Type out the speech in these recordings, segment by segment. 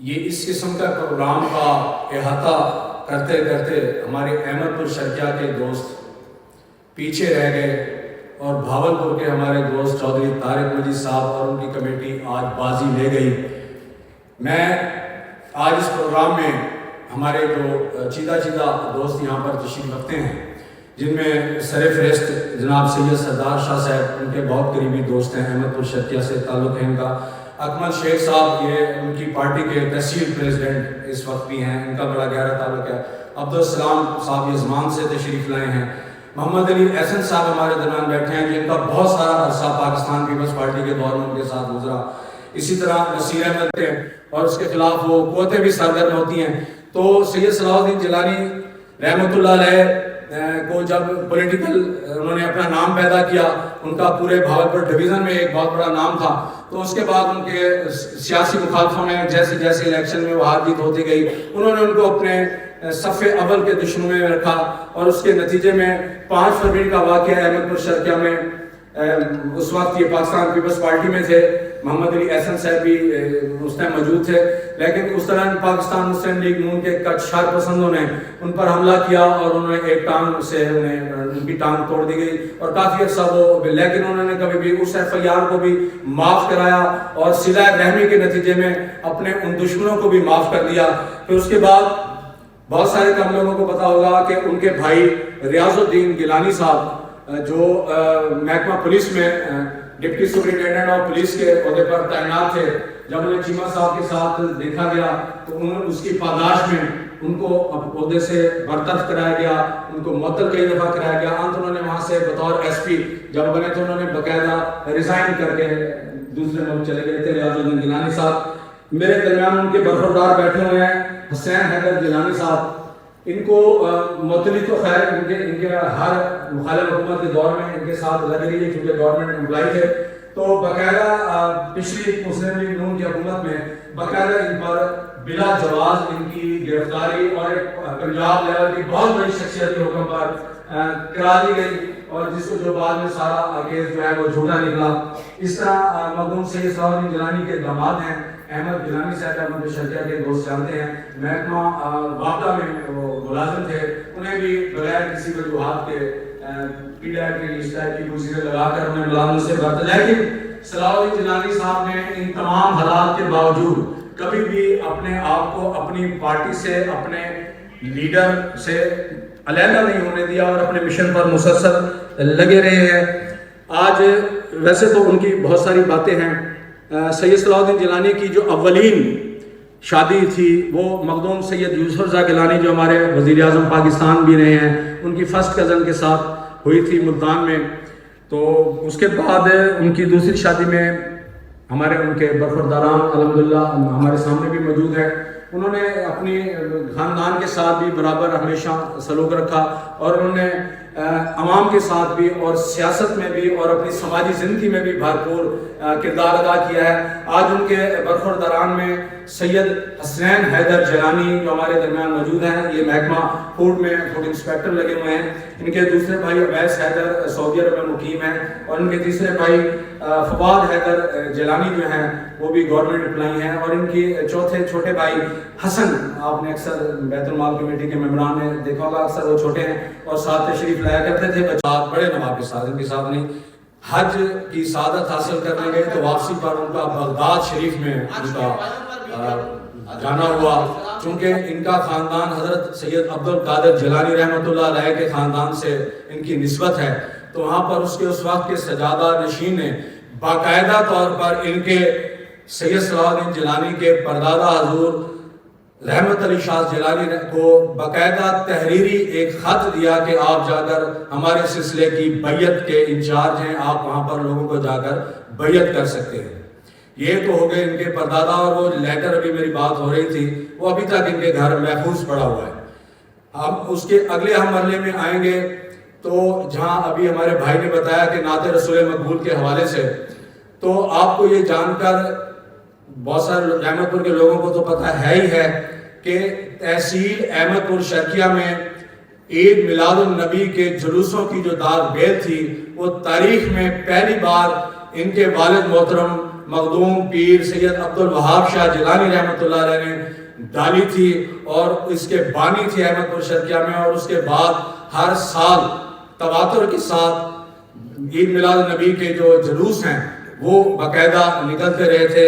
یہ اس قسم کا پروگرام کا احاطہ کرتے کرتے ہمارے احمد پور شرقیہ کے دوست پیچھے رہ گئے اور بھاولپور کے ہمارے دوست چودھری طارق مجید صاحب اور ان کی کمیٹی آج بازی لے گئی۔ میں آج اس پروگرام میں ہمارے جو چیدہ دوست یہاں پر تشریف رکھتے ہیں، جن میں سر فہرست جناب سید سردار شاہ صاحب، ان کے بہت قریبی دوست ہیں، احمد پور شرقیہ سے تعلق ہے ان کا۔ اکمل شیخ صاحب، یہ ان کی پارٹی کے تحصیل پریزیڈنٹ اس وقت بھی ہیں، ان کا بڑا گہرا تعلق ہے۔ عبدالسلام صاحب یزمان سے تشریف لائے ہیں۔ محمد علی احسن صاحب ہمارے درمیان بیٹھے ہیں، جن کا بہت سارا عرصہ پاکستان پیپلز پارٹی کے دور میں ان کے ساتھ گزرا۔ اسی طرح نصیر احمد تھے اور اس کے خلاف وہ قوتیں بھی سرگرم ہوتی ہیں۔ تو سید صلاح الدین جیلانی رحمۃ اللہ علیہ کو جب پولیٹیکل انہوں نے اپنا نام پیدا کیا، ان کا پورے بھاولپور ڈویژن میں ایک بہت بڑا نام تھا، تو اس کے بعد ان کے سیاسی مخالفوں نے جیسے جیسے الیکشن میں وہ ہار جیت ہوتی گئی، انہوں نے ان کو اپنے صف اول کے دشمنوں میں رکھا، اور اس کے نتیجے میں 5 فروری کا واقعہ احمد پور شرقیہ میں، اس وقت یہ پاکستان پیپلز پارٹی میں تھے، محمد علی احسن صاحب بھی اس ٹائم موجود تھے، لیکن اس طرح پاکستان مسلم لیگ نون کے کچھ شر پسندوں نے ان پر حملہ کیا اور انہوں نے ایک ٹانگ سے ان کی ٹانگ توڑ دی گئی، اور کافی عرصہ وہ، لیکن انہوں نے کبھی بھی اس FIR کو بھی معاف کرایا اور صلہ رحمی کے نتیجے میں اپنے ان دشمنوں کو بھی معاف کر دیا۔ پھر اس کے بعد بہت سارے کم لوگوں کو پتا ہوگا کہ ان کے بھائی ریاض الدین گیلانی صاحب، جو محکمہ پولیس میں ڈپٹی سپرنٹینڈنٹ آف پولیس کے عہدے پر تعینات تھے، جب انہیں چیمہ صاحب کے ساتھ دیکھا گیا تو انہوں اس کی پاداش میں ان کو عہدے سے برطرف کرایا گیا، ان کو معطل کئی دفعہ کرایا گیا۔ انت انہوں نے وہاں سے بطور SP جب بنے تو انہوں نے باقاعدہ ریزائن کر کے دوسرے ملک چلے گئے تھے۔ ریاض الدین گیلانی صاحب میرے درمیان ان کے برخوردار بیٹھے ہوئے ہیں، حسین حیدر گیلانی صاحب، ان کو معطلی تو خیر ان کے ہر مخالف حکومت کے دور میں ان کے ساتھ لگ رہی ہے، کیونکہ گورنمنٹ امپلائی تھے، تو باقاعدہ پچھلی مسلم لیگ نون کی حکومت میں باقاعدہ ان پر بلا جواز ان کی گرفتاری اور ایک پنجاب لیول کی بہت بڑی شخصیت کے حکم پر کرا دی گئی، اور جس کو جو بعد میں سارا کیس جو ہے وہ جھوٹا نکلا۔ اس طرح مرحوم سید صلاح الدین جیلانی کے داماد ہیں احمد گیلانی صاحب، احمد شرقیہ کے دوست جانتے ہیں، محکمہ واپڈا میں وہ ملازم تھے، انہیں بھی بغیر کسی وجوہات کے PDI کے اس ٹائپ کی کوششیں لگا کر انہیں ملازمت سے برطرف، لیکن صلاح الدین جیلانی صاحب نے ان تمام حالات کے باوجود کبھی بھی اپنے آپ کو اپنی پارٹی سے، اپنے لیڈر سے علیحدہ نہیں ہونے دیا اور اپنے مشن پر مسلسل لگے رہے ہیں۔ آج ویسے تو ان کی بہت ساری باتیں ہیں۔ سید صلاح الدین جیلانی کی جو اولین شادی تھی وہ مخدوم سید یوسف رضا گیلانی، جو ہمارے وزیر اعظم پاکستان بھی رہے ہیں، ان کی فرسٹ کزن کے ساتھ ہوئی تھی ملتان میں۔ تو اس کے بعد ان کی دوسری شادی میں ہمارے ان کے برخورداران الحمدللہ ہمارے سامنے بھی موجود ہیں، انہوں نے اپنی خاندان کے ساتھ بھی برابر ہمیشہ سلوک رکھا، اور انہوں نے عوام کے ساتھ بھی اور سیاست میں بھی اور اپنی سماجی زندگی میں بھی بھرپور کردار ادا کیا ہے۔ آج ان کے برخورداران میں سید حسین حیدر جیلانی جو ہمارے درمیان موجود ہیں، یہ محکمہ فوڈ میں فوڈ انسپیکٹر لگے ہوئے ہیں۔ ان کے دوسرے بھائی اویس حیدر سعودی عرب میں مقیم ہیں، اور ان کے تیسرے بھائی فواد حیدر جیلانی جو ہیں وہ بھی گورنمنٹ امپلائی ہیں، اور ان کی چوتھے چھوٹے بھائی حسن، آپ نے اکثر بیت المال کمیٹی کے ممبران نے دیکھا ہوگا، اکثر وہ چھوٹے ہیں اور ساتھ تشریف لایا کرتے تھے، بڑے نواب کے ساتھ، ان کے ساتھ نہیں۔ حج کی سعادت حاصل کرنے گئے تو واپسی پر ان کا بغداد شریف میں ان کا جانا ہوا، چونکہ ان کا خاندان حضرت سید عبدالقادر جیلانی رحمۃ اللہ علیہ کے خاندان سے ان کی نسبت ہے، تو وہاں پر اس وقت کے سجادہ نشین نے باقاعدہ طور پر ان کے سید صلاح الدین جیلانی کے پردادا حضور رحمت علی شاہ جیلانی کو باقاعدہ تحریری ایک خط دیا کہ آپ جا کر ہمارے سلسلے کی بیعت کے انچارج ہیں، آپ وہاں پر لوگوں کو جا کر بیعت کر سکتے ہیں۔ یہ تو ہو گئے ان کے پردادا، اور وہ لیٹر ابھی میری بات ہو رہی تھی وہ ابھی تک ان کے گھر محفوظ پڑا ہوا ہے۔ اب اس کے اگلے ہم مرحلے میں آئیں گے تو جہاں ابھی ہمارے بھائی نے بتایا کہ نعت رسول مقبول کے حوالے سے، تو آپ کو یہ جان کر بہت سارے احمد پور کے لوگوں کو تو پتہ ہے ہی ہے کہ تحصیل احمد پور شرقیہ میں عید میلاد النبی کے جلوسوں کی جو دار بیل تھی، وہ تاریخ میں پہلی بار ان کے والد محترم مخدوم پیر سید عبد الوہاب شاہ جیلانی رحمۃ اللہ علیہ نے ڈالی تھی اور اس کے بانی تھے احمد پور شرقیہ میں. اور اس کے بعد ہر سال تواتر کے ساتھ عید میلاد النبی کے جو جلوس ہیں وہ باقاعدہ نکلتے رہے تھے.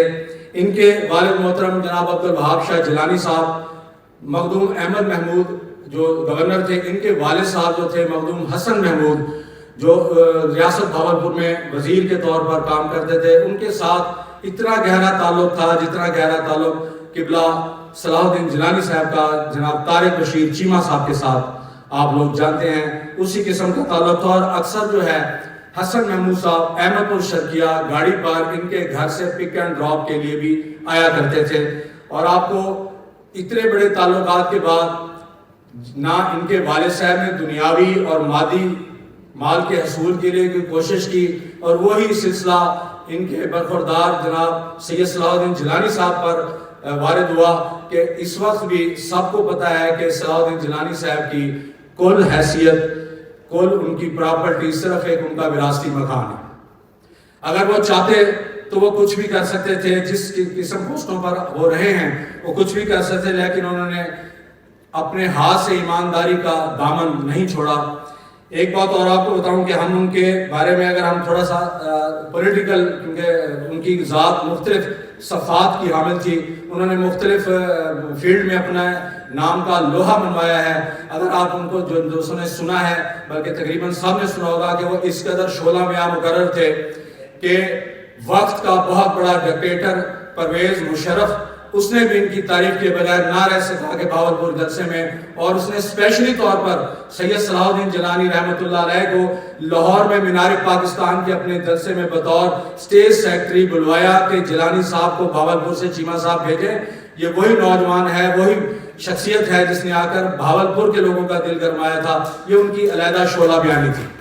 ان کے والد محترم جناب عبد الوہاب شاہ جیلانی صاحب، مخدوم احمد محمود جو گورنر تھے، ان کے والد صاحب جو تھے مخدوم حسن محمود جو ریاست بھاولپور میں وزیر کے طور پر کام کرتے تھے، ان کے ساتھ اتنا گہرا تعلق تھا جتنا گہرا تعلق قبلہ صلاح الدین جیلانی صاحب کا جناب طارق بشیر چیمہ صاحب کے ساتھ آپ لوگ جانتے ہیں، اسی قسم کا تعلق تھا. اور اکثر جو ہے حسن محمود صاحب احمد پور شرقیہ گاڑی پر ان کے گھر سے پک اینڈ ڈراپ کے لیے بھی آیا کرتے تھے. اور آپ کو اتنے بڑے تعلقات کے بعد نہ ان کے والد صاحب نے دنیاوی اور مادی مال کے حصول کے لیے کوئی کوشش کی، اور وہی سلسلہ ان کے برخوردار جناب سید صلاح الدین جیلانی صاحب پر وارد ہوا کہ اس وقت بھی سب کو پتہ ہے کہ صلاح الدین جیلانی صاحب کی کل حیثیت، کل ان کی پراپرٹی صرف ایک ان کا وراثتی مکان ہے. اگر وہ چاہتے تو وہ کچھ بھی کر سکتے تھے، جس قسم پوسٹوں پر وہ رہے ہیں وہ کچھ بھی کر سکتے، لیکن انہوں نے اپنے ہاتھ سے ایمانداری کا دامن نہیں چھوڑا. ایک بات اور آپ کو بتاؤں کہ ہم ان کے بارے میں اگر ہم تھوڑا سا پولیٹیکل، کیونکہ ان کی ذات مختلف صفات کی حامل تھی، انہوں نے مختلف فیلڈ میں اپنا نام کا لوہا منوایا ہے. اگر آپ ان کو جو دوستوں نے سنا ہے، بلکہ تقریباً سب نے سنا ہوگا کہ وہ اس قدر شعلہ میں مقرر تھے کہ وقت کا بہت بڑا ڈکٹیٹر پرویز مشرف، اس نے بھی ان کی تعریف کے بغیر نہ رہ سکا کہ بھاولپور جلسے میں. اور اس نے اسپیشلی طور پر سید صلاح الدین جیلانی رحمۃ اللہ علیہ کو لاہور میں مینار پاکستان کے اپنے جلسے میں بطور اسٹیج سیکرٹری بلوایا کہ جیلانی صاحب کو بھاولپور سے چیمہ صاحب بھیجیں. یہ وہی نوجوان ہے، وہی شخصیت ہے جس نے آ کر بھاولپور کے لوگوں کا دل گرمایا تھا. یہ ان کی علیحدہ شعلہ بیانی تھی.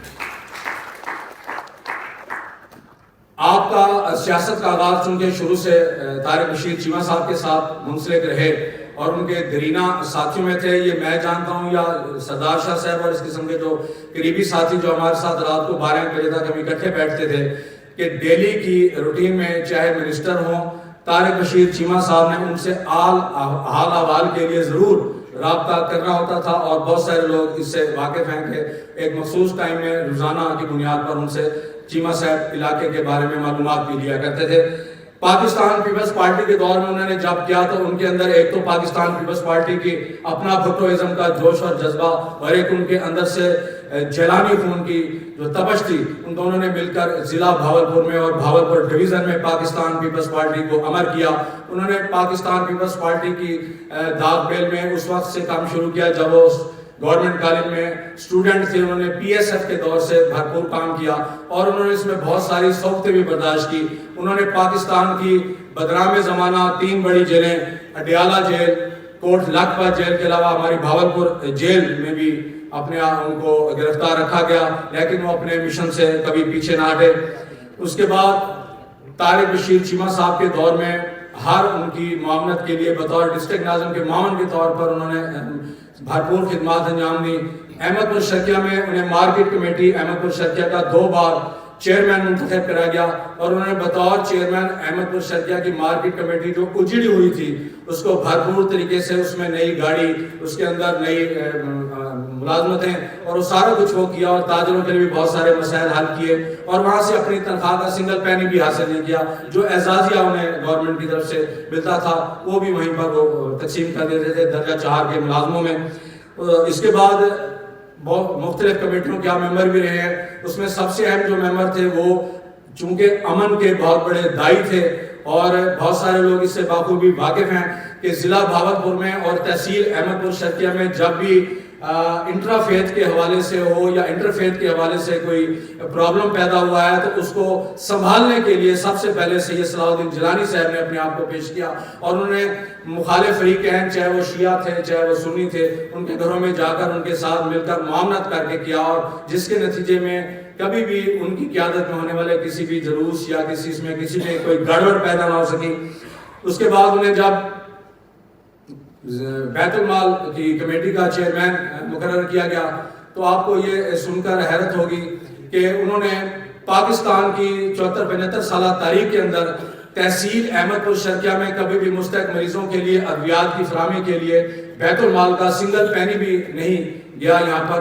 آپ کا سیاست کا آغاز چونکہ شروع سے طارق بشیر چیمہ صاحب کے ساتھ منسلک رہے اور ان کے دیرینہ ساتھیوں میں تھے. یہ میں جانتا ہوں یا سردار شاہ صاحب اور اس قسم کے جو قریبی ساتھی جو ہمارے ساتھ رات کو 12 بجے تک ہم اکٹھے بیٹھتے تھے کہ ڈیلی کی روٹین میں چاہے منسٹر ہوں، طارق بشیر چیمہ صاحب نے ان سے حال احوال کے لیے ضرور رابطہ کرنا ہوتا تھا. اور بہت سارے لوگ اس سے واقف ہیں کہ ایک مخصوص ٹائم میں روزانہ کی بنیاد پر ان سے چیمہ صاحب علاقے کے بارے میں معلومات بھی لیا کرتے تھے. پاکستان پیپلز پارٹی کے دور میں انہوں نے جب کیا تو ان کے اندر ایک تو پاکستان پیپلز پارٹی کی اپنا بھٹوازم کا جوش اور جذبہ، اور ایک ان کے اندر سے جیلانی خون کی جو تپش تھی. ان دونوں نے مل کر ضلع بھاولپور میں اور بھاولپور ڈویژن میں پاکستان پیپلز پارٹی کو امر کیا. انہوں نے پاکستان پیپلز پارٹی کی داغ بیل میں اس وقت سے کام شروع کیا جب وہ گورنمنٹ کالج میں اسٹوڈنٹ تھے. انہوں نے پی ایس ایف کے دور سے بھرپور کام کیا اور انہوں نے اس میں بہت ساری سوختیں بھی برداشت کی. انہوں نے پاکستان کی بدنام زمانہ 3 بڑی جیلیں، اڈیالہ جیل، کوٹ لکھپت جیل کے علاوہ ہماری بھاولپور جیل میں بھی اپنے ان کو گرفتار رکھا گیا، لیکن وہ اپنے مشن سے کبھی پیچھے نہ ہٹے. اس کے بعد طارق بشیر چیمہ صاحب کے دور میں ہر ان کی معاونت کے لیے بطور ڈسٹرکٹ ناظم کے معاون کے طور پر انہوں نے بھرپور خدمات انجام دی. احمد پور شرقیہ میں انہیں مارکیٹ کمیٹی احمد پور شرقیہ کا 2 بار چیئرمین منتخب کرا گیا اور انہوں نے بطور چیئرمین احمد پور شرقیہ کی مارکیٹ کمیٹی جو اجڑی ہوئی تھی اس کو بھرپور طریقے سے اس میں نئی گاڑی، اس کے اندر نئی ملازمتیں اور وہ سارا کچھ وہ کیا، اور تاجروں کے لیے بھی بہت سارے مسائل حل کیے اور وہاں سے اپنی تنخواہ کا سنگل پینی بھی حاصل نہیں کیا. جو اعزازیہ انہیں گورنمنٹ کی طرف سے ملتا تھا وہ بھی وہیں پر وہ تقسیم کر دیتے تھے درجہ 4 کے ملازموں میں. اس کے بعد بہت مختلف کمیٹیوں کے ممبر بھی رہے ہیں. اس میں سب سے اہم جو ممبر تھے وہ چونکہ امن کے بہت بڑے دائی تھے اور بہت سارے لوگ اس سے بخوبی واقف ہیں کہ ضلع بھاولپور میں اور تحصیل احمد پور شرقیہ میں جب بھی انٹرا فیتھ کے حوالے سے ہو یا انٹر فیتھ کے حوالے سے کوئی پرابلم پیدا ہوا ہے تو اس کو سنبھالنے کے لیے سب سے پہلے سید صلاح الدین جیلانی صاحب نے اپنے آپ کو پیش کیا اور انہوں نے مخالف فریقین چاہے وہ شیعہ تھے چاہے وہ سنی تھے ان کے گھروں میں جا کر ان کے ساتھ مل کر معاملات کر کے کیا اور جس کے نتیجے میں کبھی بھی ان کی قیادت میں ہونے والے کسی بھی جلوس یا کسی میں کوئی گڑبڑ پیدا نہ ہو سکی. اس کے بعد انہیں جب بیت المال کی کمیٹی کا چیئرمین مقرر کیا گیا تو آپ کو یہ سن کر حیرت ہوگی کہ انہوں نے پاکستان کی 74-75 سالہ تاریخ کے اندر تحصیل احمد پور شرقیہ میں کبھی بھی مستحق مریضوں کے لیے ادویات کی فراہمی کے لیے بیت المال کا سنگل پینی بھی نہیں گیا. یہاں پر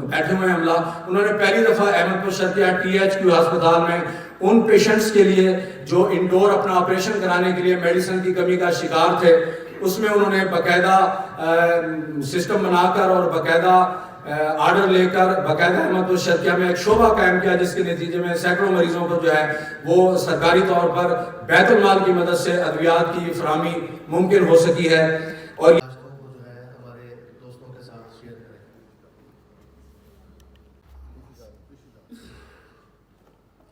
بیٹھے ہوئے عملہ, انہوں نے پہلی دفعہ احمد پور شرقیہ THQ ہسپتال میں ان پیشنٹس کے لیے جو انڈور اپنا آپریشن کرانے کے لیے میڈیسن کی کمی کا شکار تھے, اس میں انہوں نے باقاعدہ سسٹم بنا کر اور باقاعدہ آرڈر لے کر باقاعدہ احمد پور شرقیہ میں ایک شعبہ قائم کیا, جس کے نتیجے میں سینکڑوں مریضوں کو جو ہے وہ سرکاری طور پر بیت المال کی مدد سے ادویات کی فراہمی ممکن ہو سکی ہے. اور ہمارے دوستوں کے ساتھ شیئر کریں.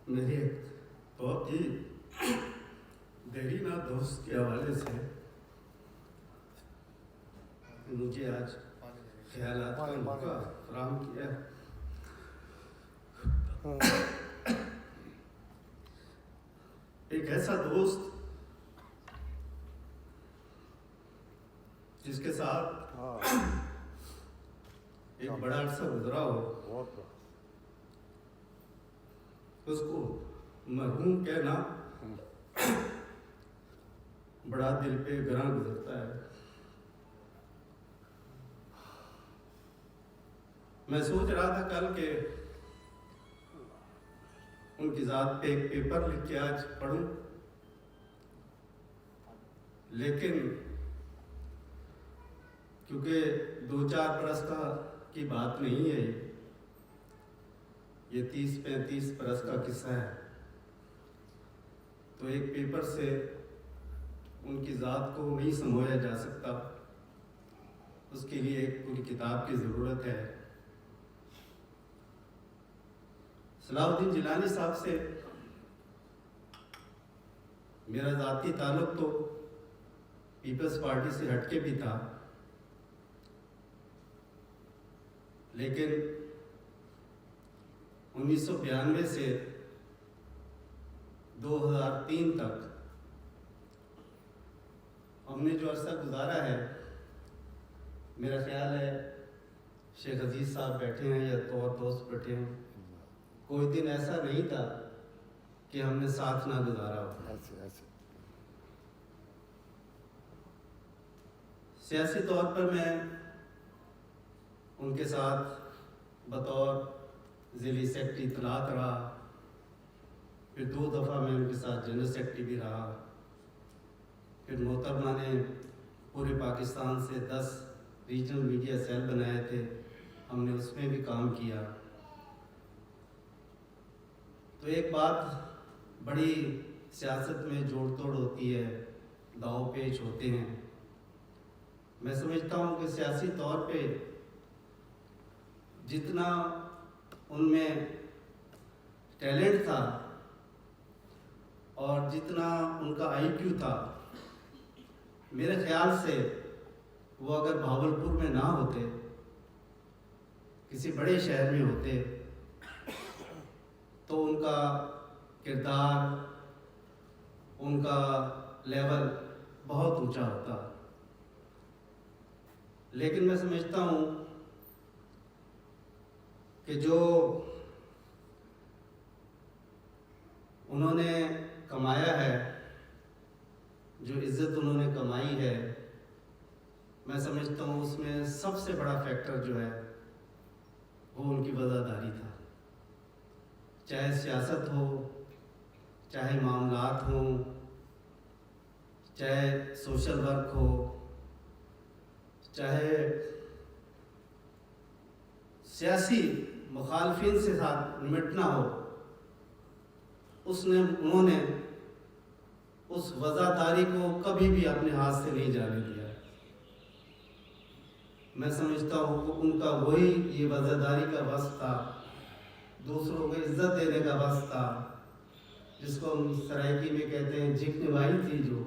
میری ایک بہت ہی دیرینہ دوست کے حوالے سے مجھے آج خیالات کا موقع فراہم کیا. ایک ایسا دوست جس کے ساتھ ایک بڑا عرصہ گزرا ہو, اس کو مرحوم کہنا بڑا دل پہ گراں گزرتا ہے. میں سوچ رہا تھا کل کہ ان کی ذات پہ ایک پیپر لکھ کے آج پڑھوں, لیکن کیونکہ 2-4 برس کی بات نہیں ہے, یہ 30-35 برس کا قصہ ہے, تو ایک پیپر سے ان کی ذات کو نہیں سمجھا جا سکتا. اس کے لیے ایک پوری کتاب کی ضرورت ہے. صلاح الدین جیلانی صاحب سے میرا ذاتی تعلق تو پیپلز پارٹی سے ہٹ کے بھی تھا, لیکن 1992 سے 2003 تک ہم نے جو عرصہ گزارا ہے, میرا خیال ہے شیخ عزیز صاحب بیٹھے ہیں یا تو اور دوست بیٹھے ہیں, کوئی دن ایسا نہیں تھا کہ ہم نے ساتھ نہ گزارا ہو. سیاسی طور پر میں ان کے ساتھ بطور ضلعی سیکرٹری اطلاعات رہا, پھر 2 دفعہ میں ان کے ساتھ جنرل سیکرٹری بھی رہا, پھر محترمہ نے پورے پاکستان سے 10 ریجنل میڈیا سیل بنائے تھے, ہم نے اس میں بھی کام کیا. تو ایک بات بڑی سیاست میں جوڑ توڑ ہوتی ہے, داؤ پیچ ہوتے ہیں. میں سمجھتا ہوں کہ سیاسی طور پہ جتنا ان میں ٹیلنٹ تھا اور جتنا ان کا IQ تھا, میرے خیال سے وہ اگر بھاولپور میں نہ ہوتے, کسی بڑے شہر میں ہوتے, تو ان کا کردار, ان کا لیول بہت اونچا ہوتا. لیکن میں سمجھتا ہوں کہ جو انہوں نے کمایا ہے, جو عزت انہوں نے کمائی ہے, میں سمجھتا ہوں اس میں سب سے بڑا فیکٹر جو ہے وہ ان کی وفاداری تھا. چاہے سیاست ہو, چاہے معاملات ہوں, چاہے سوشل ورک ہو, چاہے سیاسی مخالفین سے ساتھ نمٹنا ہو, انہوں نے اس وفاداری کو کبھی بھی اپنے ہاتھ سے نہیں جانے دیا. میں سمجھتا ہوں کہ ان کا وہی یہ وفاداری کا وصف تھا, دوسروں کو عزت دینے کا وصف تھا, جس کو ہم سرائکی میں کہتے ہیں جھک نوائی تھی, جو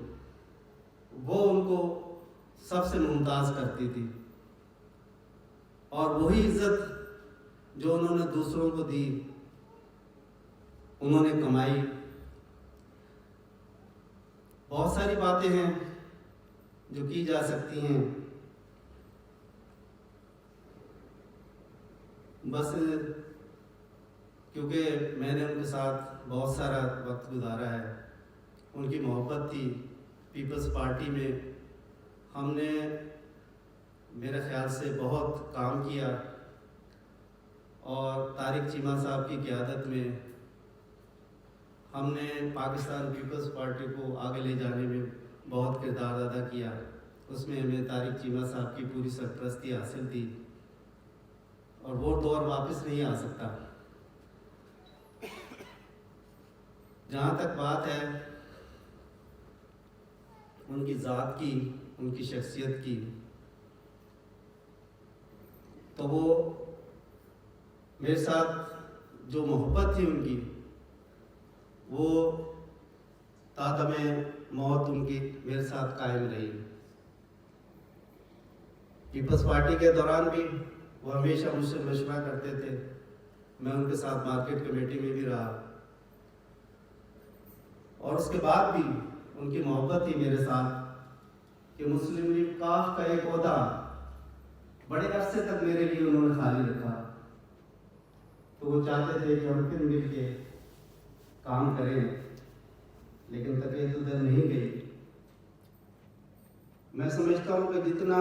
وہ ان کو سب سے ممتاز کرتی تھی. اور وہی عزت جو انہوں نے دوسروں کو دی, انہوں نے کمائی. بہت ساری باتیں ہیں جو کی جا سکتی ہیں, بس کیونکہ میں نے ان کے ساتھ بہت سارا وقت گزارا ہے, ان کی محبت تھی. پیپلز پارٹی میں ہم نے میرے خیال سے بہت کام کیا اور طارق چیمہ صاحب کی قیادت میں ہم نے پاکستان پیپلز پارٹی کو آگے لے جانے میں بہت کردار ادا کیا. اس میں ہمیں طارق چیمہ صاحب کی پوری سرپرستی حاصل تھی اور وہ دور واپس نہیں آ سکتا. جہاں تک بات ہے ان کی ذات کی، ان کی شخصیت کی، تو وہ میرے ساتھ جو محبت تھی ان کی، وہ تا دم موت ان کی میرے ساتھ قائم رہی. پیپلز پارٹی کے دوران بھی وہ ہمیشہ مجھ سے مشورہ کرتے تھے. میں ان کے ساتھ مارکیٹ کمیٹی میں بھی رہا اور اس کے بعد بھی ان کی محبت تھی میرے ساتھ کہ مسلم لیگ کاف کا ایک عہدہ بڑے عرصے تک میرے لیے انہوں نے خالی رکھا. تو وہ چاہتے تھے کہ ہم پھر مل کے کام کریں، لیکن طبیعت ادھر نہیں گئی. میں سمجھتا ہوں کہ جتنا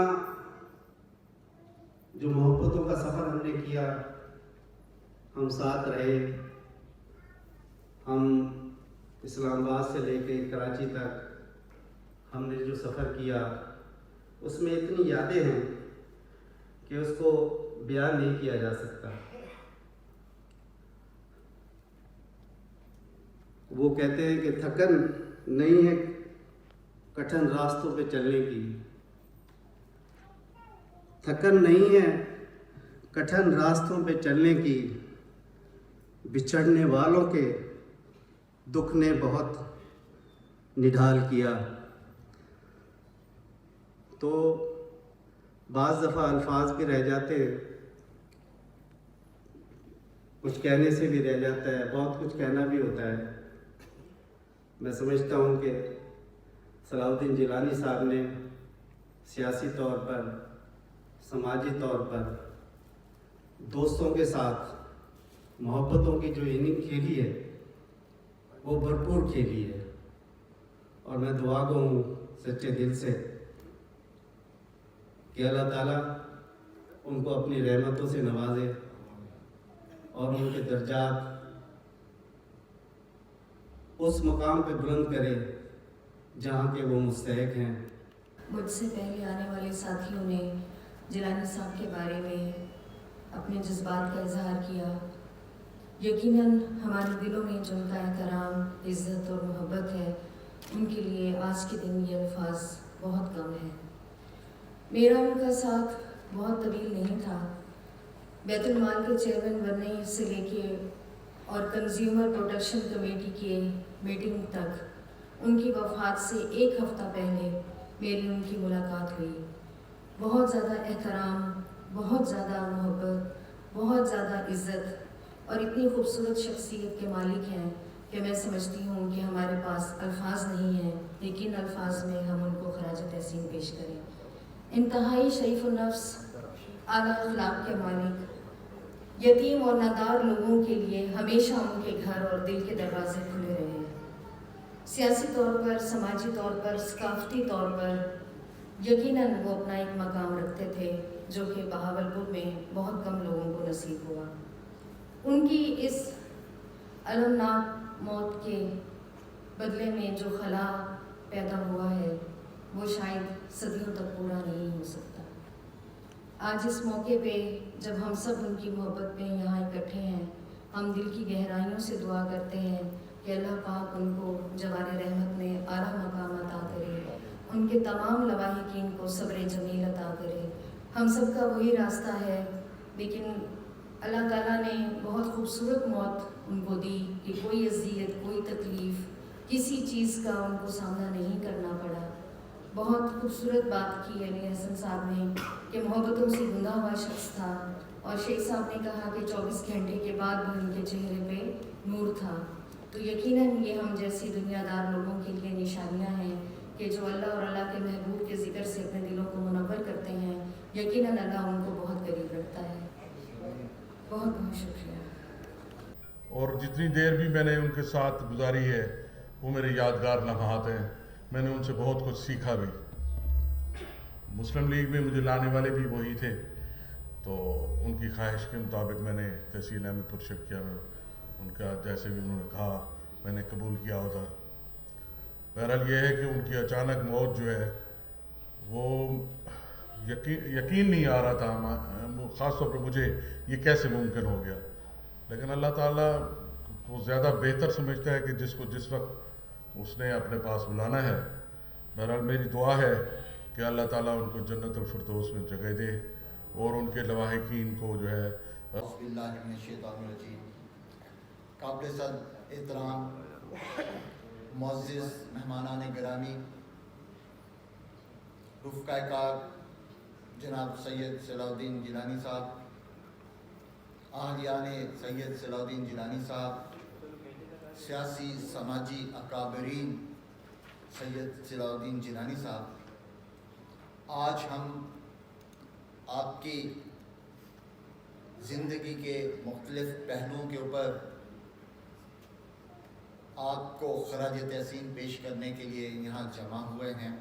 جو محبتوں کا سفر ہم نے کیا، ہم ساتھ رہے، ہم اسلام آباد سے لے کے کراچی تک ہم نے جو سفر کیا، اس میں اتنی یادیں ہیں کہ اس کو بیان نہیں کیا جا سکتا. وہ کہتے ہیں کہ تھکن نہیں ہے کٹھن راستوں پہ چلنے کی، تھکن نہیں ہے کٹھن راستوں پہ چلنے کی، بچھڑنے والوں کے دکھ نے بہت نڈھال کیا. تو بعض دفعہ الفاظ بھی رہ جاتے ہیں، کچھ کہنے سے بھی رہ جاتا ہے، بہت کچھ کہنا بھی ہوتا ہے. میں سمجھتا ہوں کہ صلاح الدین جیلانی صاحب نے سیاسی طور پر، سماجی طور پر دوستوں کے ساتھ محبتوں کی جو اننگ کھیلی ہے وہ بھرپور کھیلی ہے. اور میں دعا گو ہوں سچے دل سے کہ اللہ تعالیٰ ان کو اپنی رحمتوں سے نوازے اور ان کے درجات اس مقام پہ بلند کرے جہاں کے وہ مستحق ہیں. مجھ سے پہلے آنے والے ساتھیوں نے جیلانی صاحب کے بارے میں اپنے جذبات کا اظہار کیا. یقیناً ہمارے دلوں میں جو ان کا احترام، عزت اور محبت ہے، ان کے لیے آج کے دن یہ الفاظ بہت کم ہیں. میرا ان کا ساتھ بہت طویل نہیں تھا. بیت المال کے چیئرمین بننے سے لے کے اور کنزیومر پروٹیکشن کمیٹی کے میٹنگ تک ان کی وفات سے ایک ہفتہ پہلے میری ان کی ملاقات ہوئی. بہت زیادہ احترام، بہت زیادہ محبت، بہت زیادہ عزت اور اتنی خوبصورت شخصیت کے مالک ہیں کہ میں سمجھتی ہوں کہ ہمارے پاس الفاظ نہیں ہیں، لیکن الفاظ میں ہم ان کو خراج تحسین پیش کریں. انتہائی شریف النفس، اعلیٰ اخلاق کے مالک، یتیم اور نادار لوگوں کے لیے ہمیشہ ان کے گھر اور دل کے دروازے کھلے رہے. سیاسی طور پر، سماجی طور پر، ثقافتی طور پر یقیناً وہ اپنا ایک مقام رکھتے تھے جو کہ بہاولپور میں بہت کم لوگوں کو نصیب ہوا. ان کی اس المناک موت کے بدلے میں جو خلا پیدا ہوا ہے وہ شاید صدیوں تک پورا نہیں ہو سکتا. آج اس موقع پہ جب ہم سب ان کی محبت میں یہاں اکٹھے ہیں، ہم دل کی گہرائیوں سے دعا کرتے ہیں کہ اللہ پاک ان کو جوار رحمت میں اعلیٰ مقام عطا کرے، ان کے تمام لواحقین کو صبر جمیل عطا کرے. ہم سب کا وہی راستہ ہے، لیکن اللہ تعالیٰ نے بہت خوبصورت موت ان کو دی کہ کوئی اذیت، کوئی تکلیف، کسی چیز کا ان کو سامنا نہیں کرنا پڑا. بہت خوبصورت بات کی علی حسن صاحب نے کہ محبتوں سے گندا ہوا شخص تھا، اور شیخ صاحب نے کہا کہ 24 گھنٹے کے بعد بھی ان کے چہرے پہ نور تھا. تو یقیناً یہ ہم جیسی دنیا دار لوگوں کے لیے نشانیاں ہیں کہ جو اللہ اور اللہ کے محبوب کے ذکر سے اپنے دلوں کو منور کرتے ہیں. یقیناً اللہ ان کو بہت قریب رکھتا ہے. بہت بہت شکریہ. اور جتنی دیر بھی میں نے ان کے ساتھ گزاری ہے وہ میرے یادگار لمحات ہیں. میں نے ان سے بہت کچھ سیکھا بھی. مسلم لیگ میں مجھے لانے والے بھی وہی تھے، تو ان کی خواہش کے مطابق میں نے تحصیل احمد پور شفٹ کیا. میں ان کا جیسے بھی انہوں نے کہا میں نے قبول کیا ہوتا. بہرحال یہ ہے کہ ان کی اچانک موت جو ہے وہ یقین نہیں آ رہا تھا، خاص طور پہ مجھے یہ کیسے ممکن ہو گیا. لیکن اللہ تعالیٰ وہ زیادہ بہتر سمجھتا ہے کہ جس کو جس وقت اس نے اپنے پاس بلانا ہے. بہرحال میری دعا ہے کہ اللہ تعالیٰ ان کو جنت الفردوس میں جگہ دے اور ان کے لواحقین کو جو ہے. اعوذ باللہ من الشیطان الرجیم. قابل صد احترام معزز مہمانان گرامی، رفقۂ کار جناب سید صلاح الدین جیلانی صاحب، اہلیان سید صلاح الدین جیلانی صاحب، سیاسی سماجی اکابرین سید صلاح الدین جیلانی صاحب، آج ہم آپ کی زندگی کے مختلف پہلوؤں کے اوپر آپ کو خراج تحسین پیش کرنے کے لیے یہاں جمع ہوئے ہیں.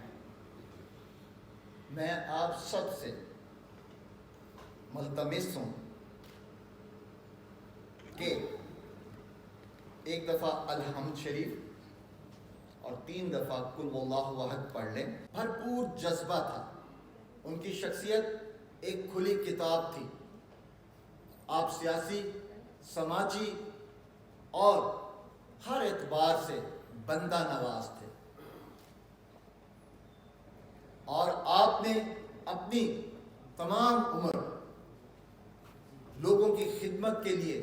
میں آپ سب سے ملتمس ہوں کہ ایک دفعہ الحمد شریف اور 3 دفعہ قل واللہ احد پڑھ لیں. بھرپور جذبہ تھا. ان کی شخصیت ایک کھلی کتاب تھی. آپ سیاسی، سماجی اور ہر اعتبار سے بندہ نواز تھے، اور آپ نے اپنی تمام عمر لوگوں کی خدمت کے لیے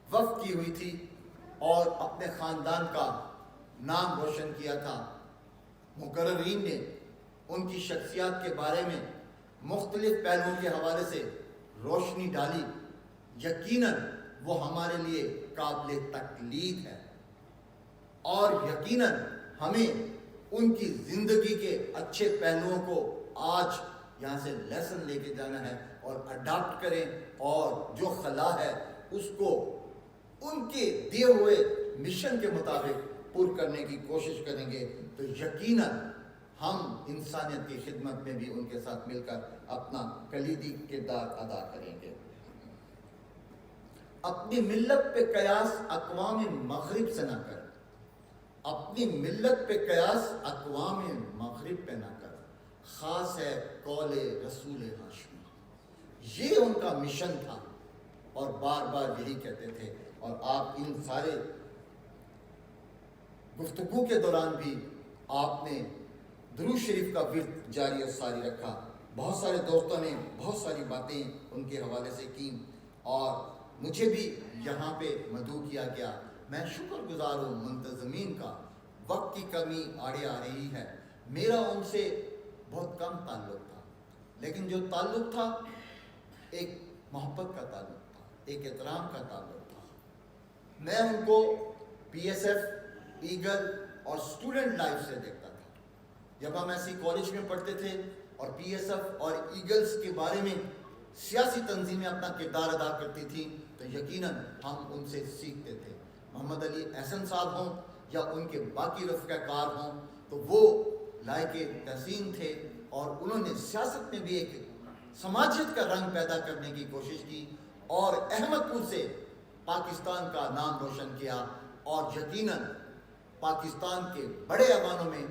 وقف کی ہوئی تھی اور اپنے خاندان کا نام روشن کیا تھا. مقررین نے ان کی شخصیات کے بارے میں مختلف پہلوؤں کے حوالے سے روشنی ڈالی. یقیناً وہ ہمارے لیے قابل تقلید ہے، اور یقیناً ہمیں ان کی زندگی کے اچھے پہلوؤں کو آج یہاں سے لیسن لے کے جانا ہے اور اڈاپٹ کریں، اور جو خلا ہے اس کو ان کے دیے ہوئے مشن کے مطابق پور کرنے کی کوشش کریں گے تو یقیناً ہم انسانیت کی خدمت میں بھی ان کے ساتھ مل کر اپنا کلیدی کردار ادا کریں گے. اپنی ملت پہ قیاس اقوام مغرب سے نہ کر، اپنی ملت پہ قیاس اقوام مغرب پہ نہ کر، خاص ہے قول رسول ہاشمی. یہ ان کا مشن تھا اور بار بار یہی کہتے تھے. اور آپ ان سارے گفتگو کے دوران بھی آپ نے درود شریف کا ورد جاری و ساری رکھا. بہت سارے دوستوں نے بہت ساری باتیں ان کے حوالے سے کی اور مجھے بھی یہاں پہ مدعو کیا گیا. میں شکر گزار ہوں منتظمین کا. وقت کی کمی آڑے آ رہی ہے. میرا ان سے بہت کم تعلق تھا، لیکن جو تعلق تھا ایک محبت کا تعلق تھا، ایک احترام کا تعلق تھا. میں ان کو پی ایس ایف، ایگل اور اسٹوڈنٹ لائف سے دیکھتا تھا. جب ہم ایسی کالج میں پڑھتے تھے اور پی ایس ایف اور ایگلز کے بارے میں سیاسی تنظیمیں اپنا کردار ادا کرتی تھیں تو یقیناً ہم ان سے سیکھتے تھے. محمد علی احسن صاحب ہوں یا ان کے باقی رفقہ کار ہوں تو وہ لائق تحسین تھے اور انہوں نے سیاست میں بھی ایک سماجیت کا رنگ پیدا کرنے کی کوشش کی اور احمد پور سے پاکستان کا نام روشن کیا. اور یقیناً پاکستان کے بڑے ایوانوں میں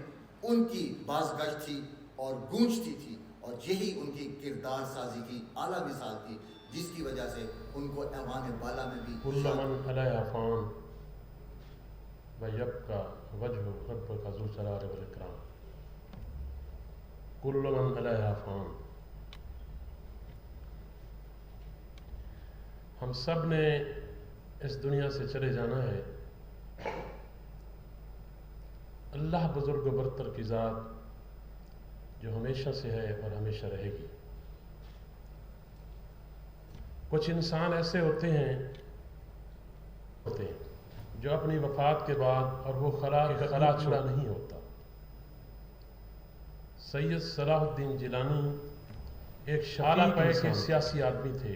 ان کی بازگشت تھی اور گونجتی تھی، اور یہی ان کی کردار سازی کی اعلیٰ مثال تھی جس کی وجہ سے ان کو ایوان بالا میں بھی کل من علیہا فان ویبقی وجہ ربک ذو الجلال والاکرام. کل من علیہا فان. ہم سب نے اس دنیا سے چلے جانا ہے. اللہ بزرگ و برتر کی ذات جو ہمیشہ سے ہے اور ہمیشہ رہے گی. کچھ انسان ایسے ہوتے ہیں جو اپنی وفات کے بعد اور وہ خلا چھڑا نہیں ہوتا. سید صلاح الدین جیلانی ایک شعلہ پے کے سیاسی آدمی تھے،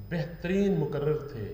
بہترین مقرر تھے،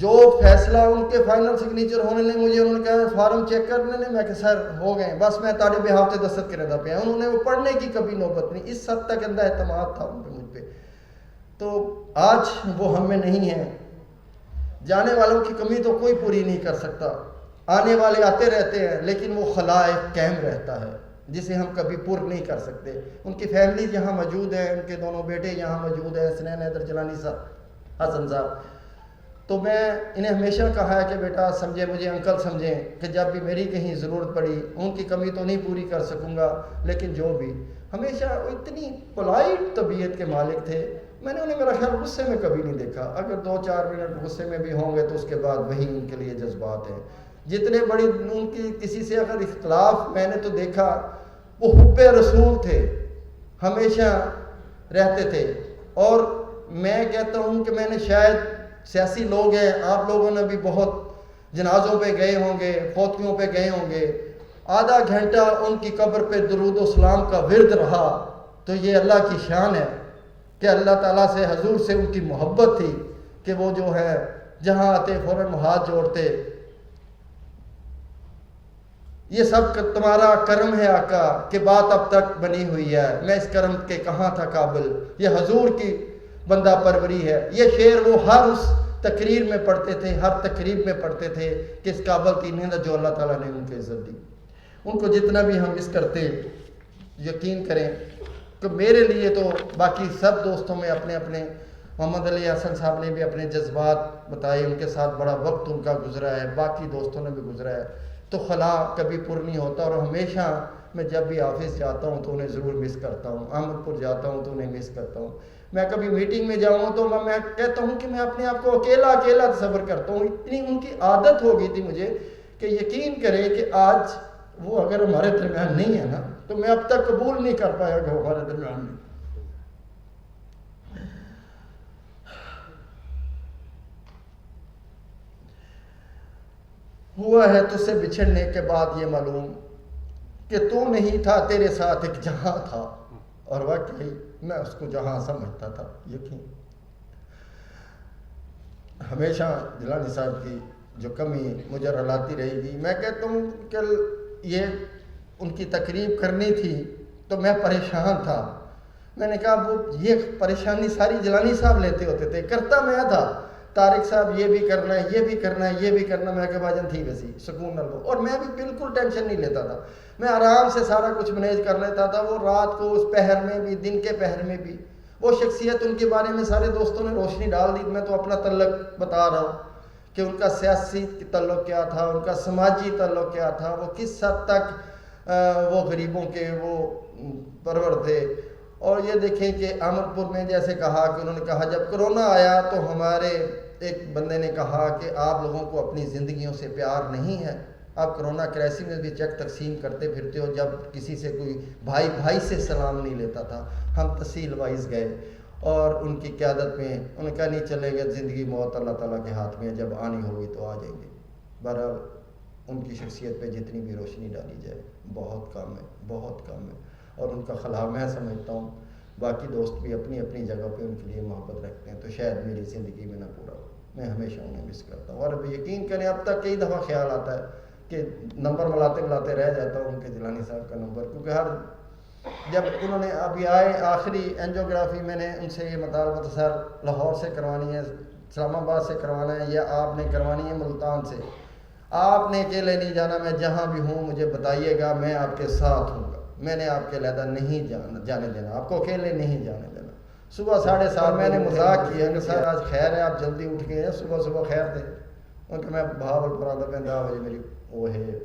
جو فیصلہ ان کے فائنل سگنیچر ہونے نے مجھے انہوں نے کہا فارم چیک کرنے نے، میں کہ سر ہو گئے بس میں تاڑے بے ہفتے دستخط کرے دا پیا، انہوں نے وہ پڑھنے کی کبھی نوبت نہیں، اس حد تک اندھا اعتماد تھا ان پہ مجھ پہ. تو آج وہ ہم میں نہیں ہیں. جانے والوں کی کمی تو کوئی پوری نہیں کر سکتا، آنے والے آتے رہتے ہیں، لیکن وہ خلا ایک قائم رہتا ہے جسے ہم کبھی پر نہیں کر سکتے. ان کی فیملیز یہاں موجود ہیں، ان کے دونوں بیٹے یہاں موجود ہیں، حسنین حیدر جیلانی صاحب، حسن صاحب. تو میں انہیں ہمیشہ کہا ہے کہ بیٹا سمجھیں مجھے، انکل سمجھیں کہ جب بھی میری کہیں ضرورت پڑی ان کی کمی تو نہیں پوری کر سکوں گا، لیکن جو بھی ہمیشہ وہ اتنی پولائٹ طبیعت کے مالک تھے. میں نے انہیں میرا خیال غصے میں کبھی نہیں دیکھا، اگر 2-4 منٹ غصے میں بھی ہوں گے تو اس کے بعد وہی ان کے لیے جذبات ہیں. جتنے بڑی ان کی کسی سے اگر اختلاف میں نے تو دیکھا، وہ حب رسول تھے، ہمیشہ رہتے تھے. اور میں کہتا ہوں کہ میں نے شاید سیاسی لوگ ہیں، آپ لوگوں نے بھی بہت جنازوں پہ گئے ہوں گے، فوتیوں پہ گئے ہوں گے، آدھا گھنٹہ ان کی قبر پہ درود و سلام کا ورد رہا تو یہ اللہ کی شان ہے کہ اللہ تعالیٰ سے، حضور سے ان کی محبت تھی کہ وہ جو ہے جہاں آتے فوراً ہاتھ جوڑتے. یہ سب تمہارا کرم ہے آقا کہ بات اب تک بنی ہوئی ہے، میں اس کرم کے کہاں تھا قابل، یہ حضور کی بندہ پروری ہے. یہ شعر وہ ہر اس تقریر میں پڑھتے تھے، ہر تقریب میں پڑھتے تھے کہ اس قابل کی نہیں جو اللہ تعالیٰ نے ان کو عزت دی. ان کو جتنا بھی ہم مس کرتے، یقین کریں کہ میرے لیے تو باقی سب دوستوں میں اپنے اپنے، محمد علی حسن صاحب نے بھی اپنے جذبات بتائے، ان کے ساتھ بڑا وقت ان کا گزرا ہے، باقی دوستوں نے بھی گزرا ہے. تو خلا کبھی پر نہیں ہوتا. اور ہمیشہ میں جب بھی آفس جاتا ہوں تو انہیں ضرور مس کرتا ہوں، احمد پور جاتا ہوں تو انہیں مس کرتا ہوں. میں کبھی میٹنگ میں جاؤں تو میں کہتا ہوں کہ میں اپنے آپ کو اکیلا تصور کرتا ہوں. اتنی ان کی عادت ہو گئی تھی مجھے کہ یقین کریں کہ آج وہ اگر ہمارے درمیان نہیں ہے نا تو میں اب تک قبول نہیں کر پایا کہ وہ ہمارے درمیان نہیں. ہوا ہے تجھ سے بچھڑنے کے بعد یہ معلوم کہ تو نہیں تھا، تیرے ساتھ ایک جہاں تھا. اور واقعی میں اس کو جہاں سمجھتا تھا. یقین ہمیشہ جیلانی صاحب کی جو کمی مجھے رلاتی رہے گی. میں کہتا ہوں کہ یہ ان کی تقریب کرنی تھی تو میں پریشان تھا. میں نے کہا وہ یہ پریشانی ساری جیلانی صاحب لیتے ہوتے تھے، کرتا میں تھا. طارق صاحب یہ بھی کرنا ہے، یہ بھی کرنا ہے، یہ بھی کرنا. میں کہ بھاجن ٹھیک ہے سی سکون نہ لو. اور میں بھی بالکل ٹینشن نہیں لیتا تھا، میں آرام سے سارا کچھ مینیج کر لیتا تھا. وہ رات کو اس پہر میں بھی، دن کے پہر میں بھی. وہ شخصیت ان کے بارے میں سارے دوستوں نے روشنی ڈال دی. میں تو اپنا تعلق بتا رہا ہوں کہ ان کا سیاسی تعلق کیا تھا، ان کا سماجی تعلق کیا تھا، وہ کس حد تک وہ غریبوں کے وہ پرور تھے. اور یہ دیکھیں کہ احمد پور میں جیسے کہا کہ انہوں نے کہا جب کرونا آیا تو ہمارے ایک بندے نے کہا کہ آپ لوگوں کو اپنی زندگیوں سے پیار نہیں ہے، آپ کرونا کرائسس میں بھی چیک تقسیم کرتے پھرتے ہو. جب کسی سے کوئی بھائی سے سلام نہیں لیتا تھا. ہم تحصیل وائز گئے اور ان کی قیادت میں انہوں نے کہا نہیں چلے گا، زندگی موت اللہ تعالیٰ کے ہاتھ میں ہے، جب آنی ہوگی تو آ جائیں گے. بہرحال ان کی شخصیت پہ جتنی بھی روشنی ڈالی جائے بہت کم ہے، بہت کم ہے. اور ان کا خلا میں سمجھتا ہوں باقی دوست بھی اپنی اپنی جگہ پہ ان کے لیے محبت رکھتے ہیں تو شاید میری زندگی میں نہ پورا ہو. میں ہمیشہ انہیں مس کرتا ہوں. اور اب یقین کریں اب تک کئی دفعہ خیال آتا ہے کہ نمبر ملاتے رہ جاتا ہوں ان کے جیلانی صاحب کا نمبر، کیونکہ ہر جب انہوں نے ابھی آئے آخری اینجیوگرافی میں نے ان سے یہ مطالبہ سر لاہور سے کروانی ہے، اسلام آباد سے کروانا ہے، یا آپ نے کروانی ہے ملتان سے. آپ نے اکیلے نہیں جانا، میں جہاں بھی ہوں مجھے بتائیے گا، میں آپ کے ساتھ ہوں گا. میں نے آپ کے علیحدہ نہیں جانے دینا، آپ کو اکیلے نہیں جانے دینا. صبح 7:30 میں نے مذاق کیا کہ سر آج خیر ہے آپ جلدی اٹھ گئے ہیں، صبح خیر تھے. کیونکہ میں بہاول پرانا پہ 10 بجے میری وہ ہے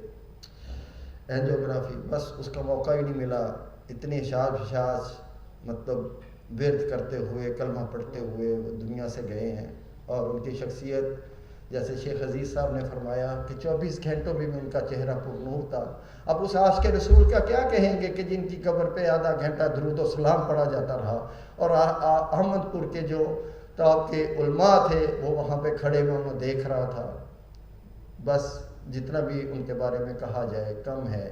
اینجیوگرافی، بس اس کا موقع ہی نہیں ملا. اتنی شاش مطلب ورد کرتے ہوئے کلمہ پڑھتے ہوئے دنیا سے گئے ہیں. اور ان کی شخصیت جیسے شیخ عزیز صاحب نے فرمایا کہ 24 گھنٹوں بھی ان کا چہرہ پر نور تھا. اب اس عاشق رسول کا کیا کہیں گے کہ جن کی قبر پہ آدھا گھنٹہ درود و سلام پڑھا جاتا رہا. اور احمد پور کے جو آپ کے علماء تھے وہ وہاں پہ کھڑے میں انہوں دیکھ رہا تھا. بس جتنا بھی ان کے بارے میں کہا جائے کم ہے.